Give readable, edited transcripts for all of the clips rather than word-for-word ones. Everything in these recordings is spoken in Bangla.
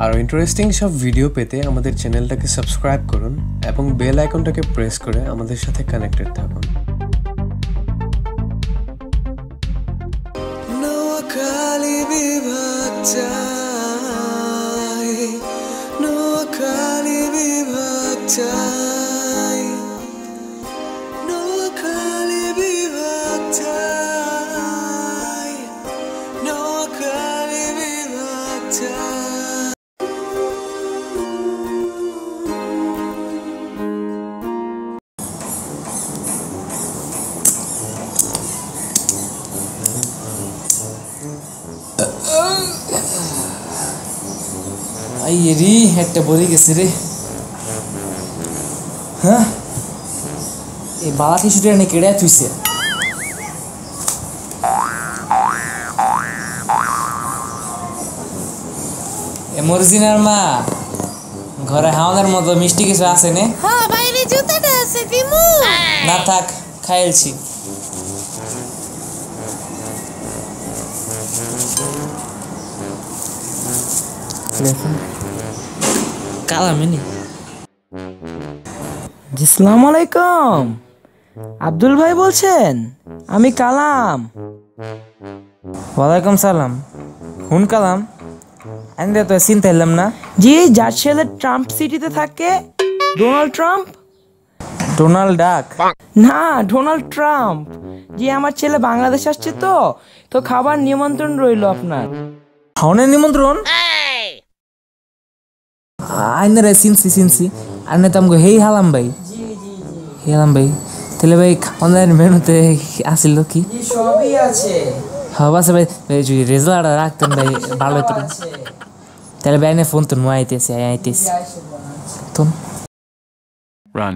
আর ইন্টারেস্টিং সব ভিডিও পেতে আমাদের চ্যানেলটাকে সাবস্ক্রাইব করুন এবং বেল আইকনটাকে প্রেস করে আমাদের সাথে কানেক্টেড থাকুন। নোয়াখালী বিভাগ চাই, নোয়াখালী বিভাগ চাই, নোয়াখালী বিভাগ চাই, নোয়াখালী বিভাগ চাই। আইরি একটা বলি গেছে রে। হ্যাঁ এই বালা টিস্যুটা এনে কেড়ে থুইছে। মর্জিনার মা ঘরে হাওয়ার মতো মিষ্টি কিছু আছে নে? হ্যাঁ বাইরে জুতাটা আছে দিমু। না থাক খাইলছি। আসসালামু আলাইকুম, আব্দুল ভাই বলছেন? আমি কালাম। ওয়ালাইকুম সালাম। হুন কালাম, আমি তো চিন্তা এলাম না। জি, যার ছেলে ট্রাম্প সিটিতে থাকে, ডোনাল্ড ট্রাম্প। ডোনাল্ড ডাক? না, ডোনাল্ড ট্রাম্প। জি, আমার ছেলে বাংলাদেশ আসছে তো তো খাবার নিমন্ত্রণ রইল আপনার। খাওয়ানোর নিমন্ত্রণ? আইনে রে চিনছি আইনে তো আমাকে হেই হালাম ভাই। হে হালাম ভাই, তাহলে ভাই খাওয়ানোর মেনুতে আসিল কি? সবই আছে। হ্যাঁ আছে ভাই, যদি রেজাল্ট রাখতেন ভাই ভালো হতো। তাহলে ভাই আইনে ফোন তো আইতেছি তো Run.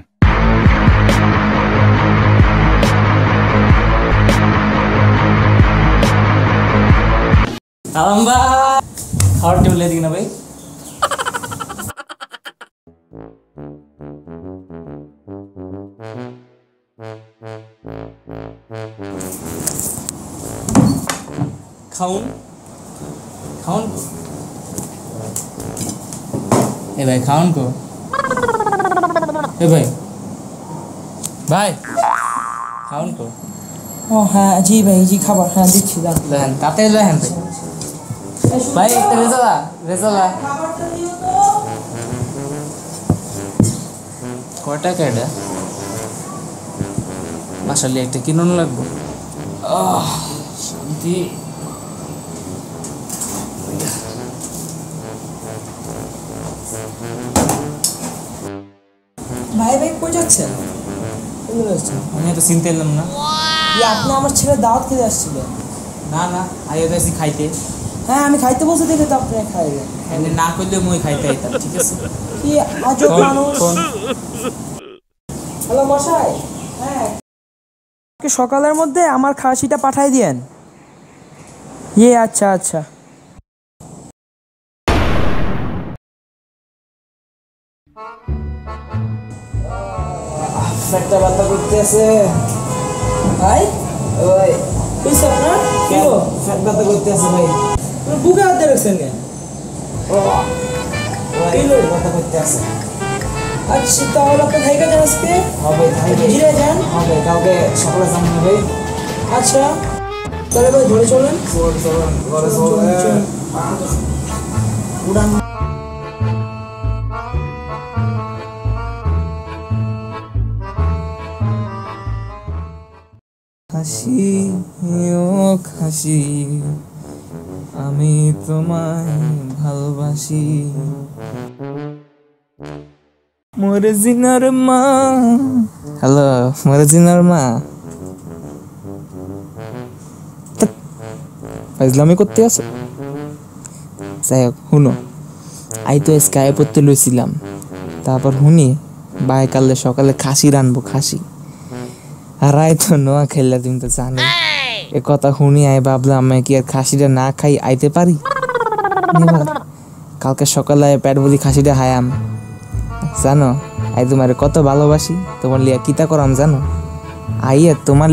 কালাম ভাই খাওয়ার টেবিল দিক না ভাই। খাউন খাউন এ ভাই খাউন কো এ ভাই ভাই খাউন কো। ও হ্যাঁ জি ভাই, জি খাবার হ্যাঁ দিচ্ছি। লেন তাতে লেন ভাই একটা রেজালা কয়টা কেডা আসলে একটা কিনুন লাগবো। শান্তি। ভাই ভাই কই যাচ্ছেন? আমি তো চিনতে এলাম না। আপনি আমার ছেলে দাওয়াত খেতে আসছিলেন? না আইও তো খাইতে। হ্যাঁ আমি খাইতে বসে দেখে তো আপনি খাইলেন। এনে না করলে মই খাইতে আইতাম, ঠিক আছে? কি আজব মানুষ। হ্যালো মশাই, হ্যাঁ সকালের মধ্যে আমার খাসিটা পাঠাই দিয়েন। আচ্ছা আচ্ছা। একটা বাতা করতে আছে ভাই। ওই বুঝছ আপনার কি ফ্যাট বাতা করতে আছে ভাই। বুকে হাত দিয়ে রাখছেন কেন? বাতা করতে আছে। আচ্ছা তাহলে আপনি ভাইকে যান আজকে? হবে ভাই জিরে যান। হবে কালকে সকালে যাবো না ভাই। আচ্ছা তাহলে ভাই ধরে চলেন। ঘরে চলেন উড়ান। খাসি ও খাসি আমি তোমায় ভালোবাসি। মরজিনার মা। হ্যালো মরজিনার মা, ফাইজলামি করতে আছো? যাই হোক শুনো, আই তো স্কাই পড়তে লইছিলাম, তারপর শুনি বাই কালে সকালে খাসি রানবো, খাসি। আর আই তো নোয়াখাইলা, তুমি তো জানো। এ কথা শুনি আই ভাবলাম আমি কি আর খাসিটা না খাই আইতে পারি। কালকে সকালে পেট ভরি খাসিটা হায়াম। জানো আই তোমার কত ভালোবাসি, তোমার লিগা কিতা করাম জানো? আইয়া তোমার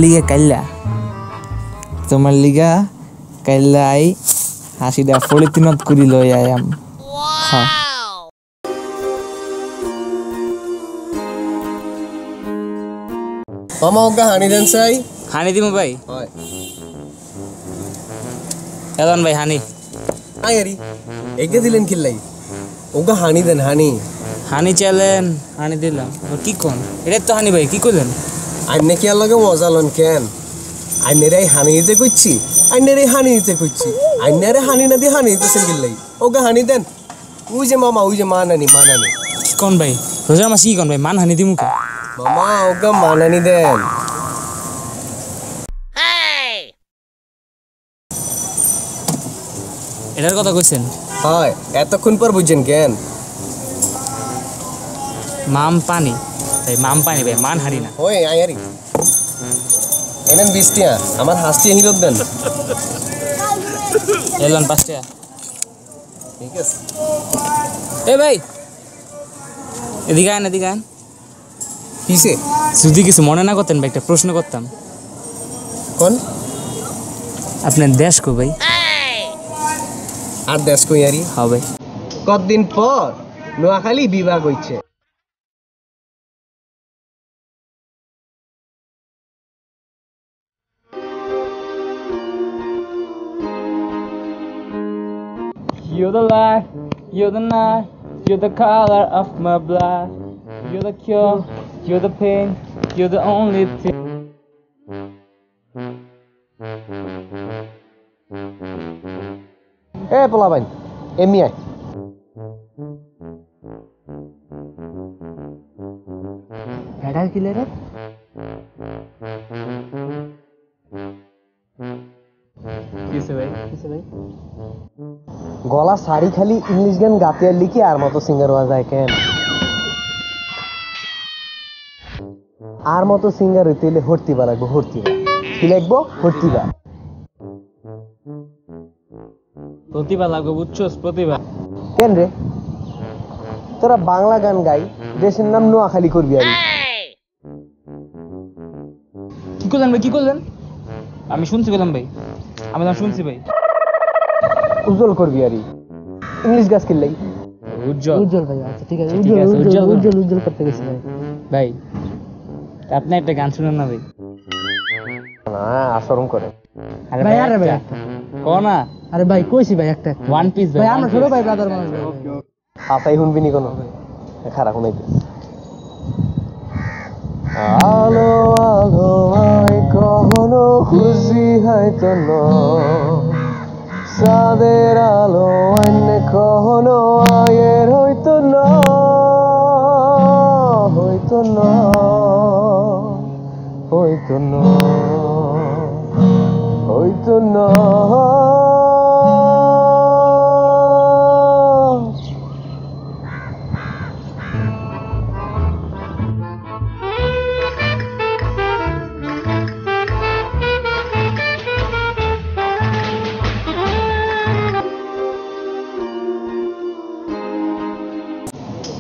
লিগা কাইল্লা আই হাসিটা ফলিতিনত করি লই আয়াম। হ্যাঁ মামা ওগা হানি দেন চাই হানি দিমু ভাই হয় এলন ভাই হানি আয়ারি একে দিলেন কিল্লাই ওগা হানি দেন হানি হানি চাইলেন হানি দিলাম কি কোন এটা তো হানি ভাই কি করলেন আইনে কি আর লগে মজা লন কেন আইনেরাই হানি দিতে কইছি আইনেরাই হানি দিতে কইছি আইনেরে হানি না দিয়ে হানি দিতেছেন কিল্লাই ওগা হানি দেন ওই যে মামা ওই যে মানানি কি কোন ভাই রোজার মাসি কি কোন ভাই মান হানি দিমু কে মামা ওগা মানানি দেন এটার কথা কইছেন হয় এতক্ষণ পর বুঝছেন কেন মাম পানি ভাই মাম পানি ভাই মান হারি না ওই আয়ারি এনেন 20 টিয়া আমার হাসটিয়া হিরত দেন এলন 5 টাকা ঠিক আছে এ ভাই এদিকে আন কিসে যদি কিছু মনে না করতেন ভাই একটা প্রশ্ন করতাম কোন আপনার দেশ কো ভাই আর দেশ কই আরি হ্যাঁ ভাই কতদিন পর নোয়াখালী বিভাগ হইছে You're the light, you're the night, you're the color of my blood. You're the cure, you're the pain, you're the only thing. এ পোলাবাইন এমনি আয় হেডার কিলে রে কিসে ভাই গলা সারি খালি ইংলিশ গান গাতে আর লিখি আর মতো সিঙ্গার হওয়া যায় কেন আর মতো সিঙ্গার হইতে হলে হর্তিবা লাগবো হর্তিবা কি লাগবো হর্তিবা প্রতিভা লাগবে বুঝছস প্রতিভা কেন রে তোরা বাংলা গান গাই দেশের নাম নোয়াখালী করবি আর কি করলেন আমি শুনছি বললাম ভাই আমি নাম শুনছি ভাই উজ্জ্বল করবি আর ইংলিশ গাছ কিনলাই উজ্জ্বল ভাই আচ্ছা ঠিক আছে উজ্জ্বল করতে গেছি ভাই ভাই আপনি একটা গান শুনেন না ভাই না আচরণ করে আরে ভাই আরে ভাই কো না আরে ভাই কইছি ভাই একটা ওয়ান পিস ভাই আমরা ছোট ভাই ব্রাদার মানুষ ভাই আতাই শুনবি নি কোনো খারাপ শুনাইতে আলো আলো আয় কখনো খুশি হয়তো ন সাদের আলো অন্য কখনো আয়ের হইতো না হইতো না হইতো না হইতো না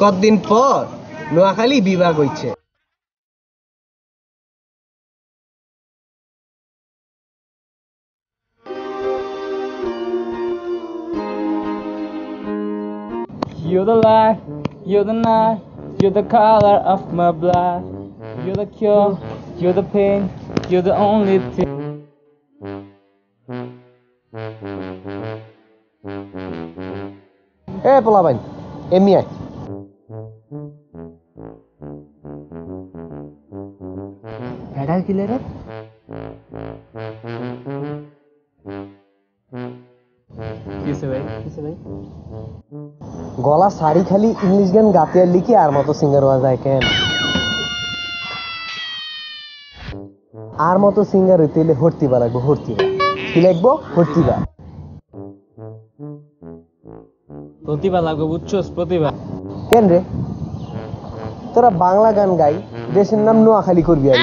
কতদিন পর নোয়াখালী বিভাগ হইছে You're the light, you're the night, you're the color of my blood. You're the cure, you're the pain, you're the only thing. এ পোলাবাইন এমনি আয় হেডার কিলে রে কিসে ভাই গলা সারি খালি ইংলিশ গান গাতে আর লিখি আর মতো সিঙ্গার হওয়া যায় কেন আর মতো সিঙ্গার হইতে হলে হর্তিবা লাগবো হর্তিবা কি লাগবো হর্তিবা প্রতিভা লাগবে বুঝছস প্রতিভা কেন রে তোরা বাংলা গান গাই দেশের নাম নোয়াখালী করবি আর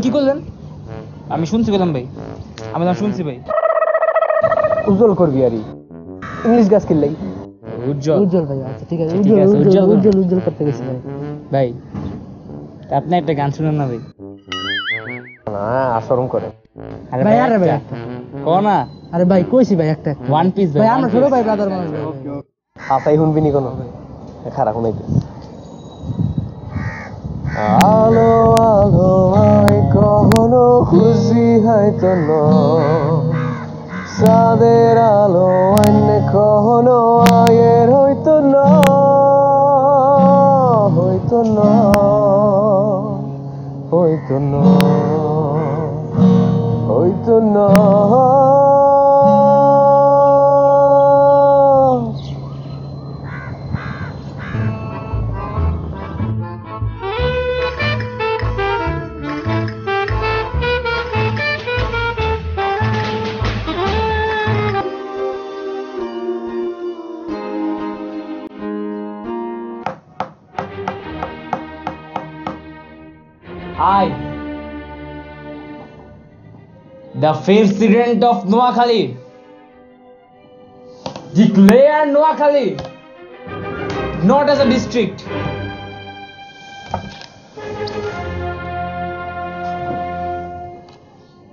কি করলেন আমি শুনছি বললাম ভাই আমি নাম শুনছি ভাই উজ্জ্বল করবি আর ইংলিশ গাছ কিনলাই উজ্জ্বল ভাই আচ্ছা ঠিক আছে উজ্জ্বল করতে গেছি ভাই ভাই আপনি একটা গান শুনেন না ভাই না আচরণ করে আরে ভাই আরে ভাই কো কোনা আরে ভাই কইছি ভাই একটা ওয়ান পিস ভাই আমরা ছোট ভাই ব্রাদার মানুষ ভাই আসাই শুনবি নি কোনো খারাপ শুনাইতে আলো আলো আয় কখনো খুশি হয়তো ন সাদের আলো অন্য কখনো আয়ের হইতো না হইতো না হইতো না হইতো না I, the president of Noakhailla, declare Noakhailla not as a district,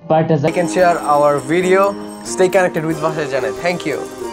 but as a You can share our video. Stay connected with Basay channel. Thank you.